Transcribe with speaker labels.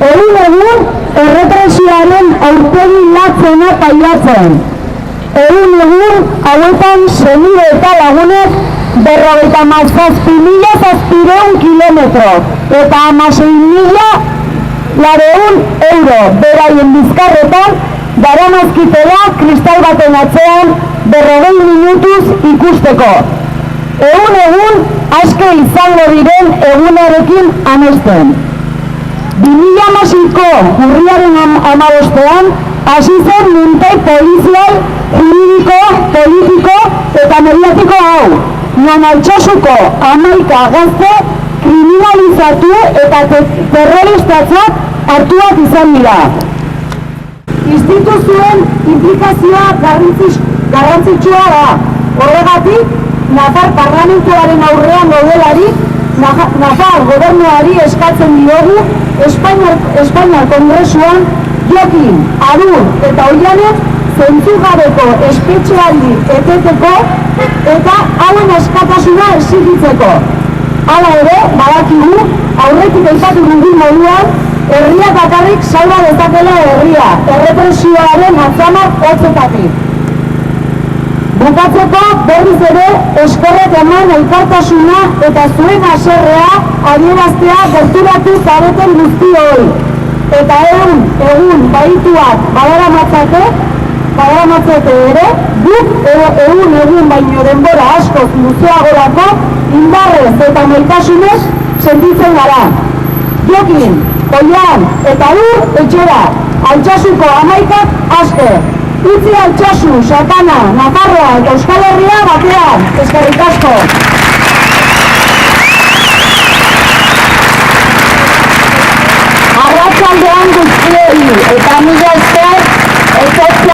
Speaker 1: egun errepresioaren aurpegi latzena pailatzen. Egun hauetan senide eta lagunek 57.700 kilometro eta 16.900 euro beraien bizkarretan daramazkitela kristal baten atzean 40 minutuz ikusteko. Egun aske izango diren egunarekin amesten. 2006ko urriaren 15ean hasi zen muntai polizial, juridiko, politiko eta mediatiko hau. Non Altsasuko 11 gazte kriminalizatu eta terroristatzat hartuak izan dira. Instituzioen implikazioa garrantzitsua da. Horregatik, Nafar parlamentuaren aurrean gaudelarik, Nafar gobernuari eskatzen diogu Espainiar Kongresuan Jokin, Arur eta Oianek zentzugabeko espetxealdi eteteko eta hauen askatasuna exigitzeko. Hala ere, badakigu, aurretik aipatu dugun moduan, herriak bakarrik salba dezakela herria, errepresioaren atzamak hotzetatik. Bukatzeko berriz ere eskerrak eman elkartasuna eta zuen haserrea adieraztea gerturatu zareten guztioi. Eta egun bahituak badaramatzate ere, guk egun baino denbora askoz luzeagorako indarrez eta maitasunez sentitzen gara. Jokin, Oian eta Arur etxera, Altsasuko 11 aske. Utzi Altsasu, Sakana, Nafarroa eta Euskal Herria batean. Eskerrik asko. Arratsaldean guztiei eta mila esker.